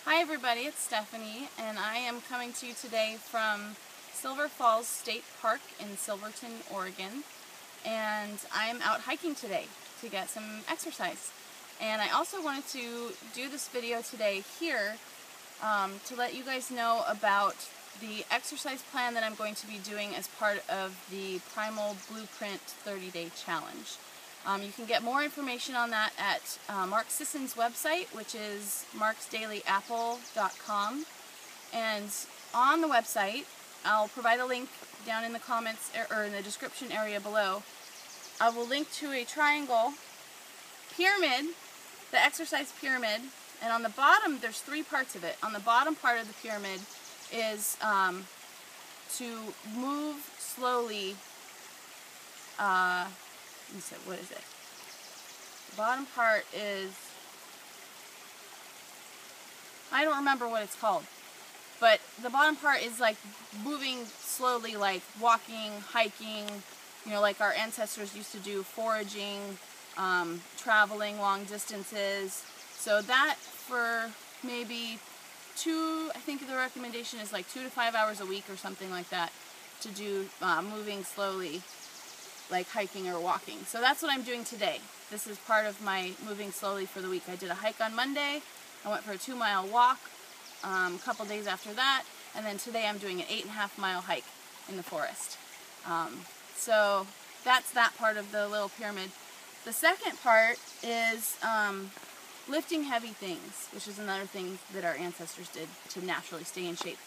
Hi everybody, it's Stephanie, and I am coming to you today from Silver Falls State Park in Silverton, Oregon, and I'm out hiking today to get some exercise. And I also wanted to do this video today here to let you guys know about the exercise plan that I'm going to be doing as part of the Primal Blueprint 30-day challenge. You can get more information on that at Mark Sisson's website, which is marksdailyapple.com. And on the website, I'll provide a link down in the comments or in the description area below. I will link to a triangle pyramid, the exercise pyramid, and on the bottom there's three parts of it. On the bottom part of the pyramid is to move slowly. What is it? The bottom part is, I don't remember what it's called, but the bottom part is like moving slowly, like walking, hiking, you know, like our ancestors used to do, foraging, traveling long distances. So that for maybe I think the recommendation is like 2 to 5 hours a week or something like that to do moving slowly, like hiking or walking. So that's what I'm doing today. This is part of my moving slowly for the week. I did a hike on Monday. I went for a 2-mile walk a couple days after that, and then today I'm doing an 8.5-mile hike in the forest. So that's that part of the little pyramid. The second part is lifting heavy things, which is another thing that our ancestors did to naturally stay in shape.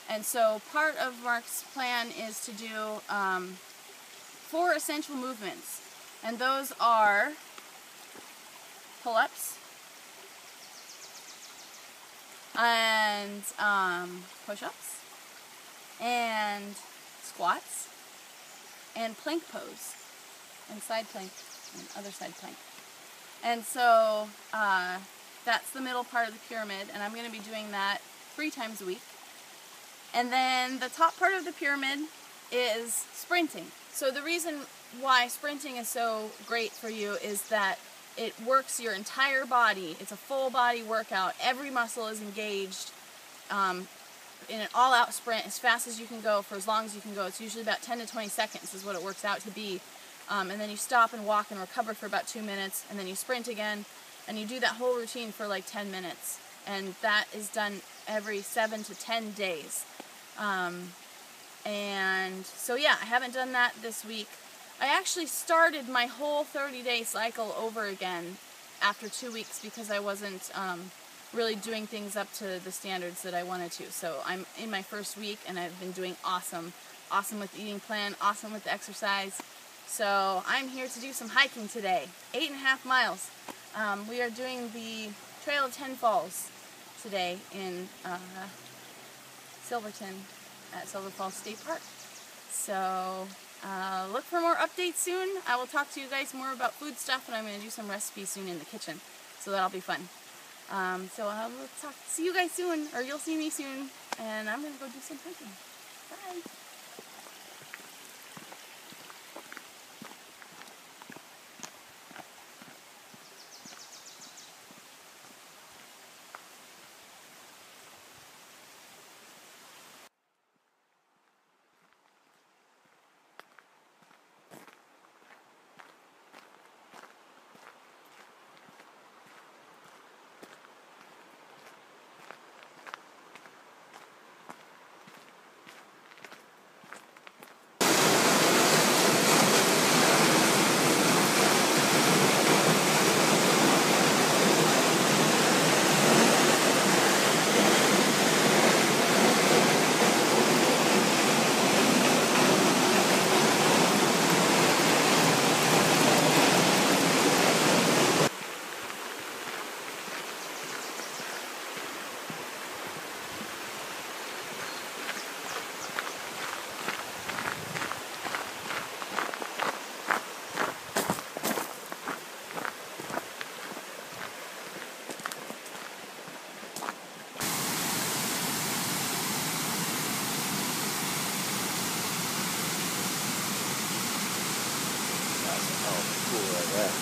And so part of Mark's plan is to do 4 essential movements, and those are pull-ups and push-ups and squats and plank pose and side plank and other side plank. And so that's the middle part of the pyramid, and I'm going to be doing that 3 times a week. And then the top part of the pyramid is sprinting. So the reason why sprinting is so great for you is that it works your entire body. It's a full body workout. Every muscle is engaged in an all-out sprint as fast as you can go for as long as you can go. It's usually about 10 to 20 seconds is what it works out to be. And then you stop and walk and recover for about 2 minutes, and then you sprint again, and you do that whole routine for like 10 minutes. And that is done every 7 to 10 days. And so yeah, I haven't done that this week. I actually started my whole 30-day cycle over again after 2 weeks because I wasn't really doing things up to the standards that I wanted to. So I'm in my first week, and I've been doing awesome. Awesome with the eating plan, awesome with the exercise. So I'm here to do some hiking today. 8.5 miles. We are doing the Trail of 10 Falls today in Silverton at Silver Falls State Park. So look for more updates soon. I will talk to you guys more about food stuff, and I'm going to do some recipes soon in the kitchen. So that'll be fun. So I'll see you guys soon, or you'll see me soon, and I'm going to go do some hiking. Bye. Cool like that.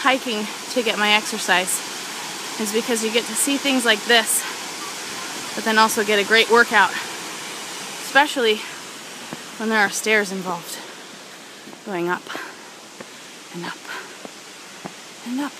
hiking to get my exercise, is because you get to see things like this, but then also get a great workout, especially when there are stairs involved, going up and up and up.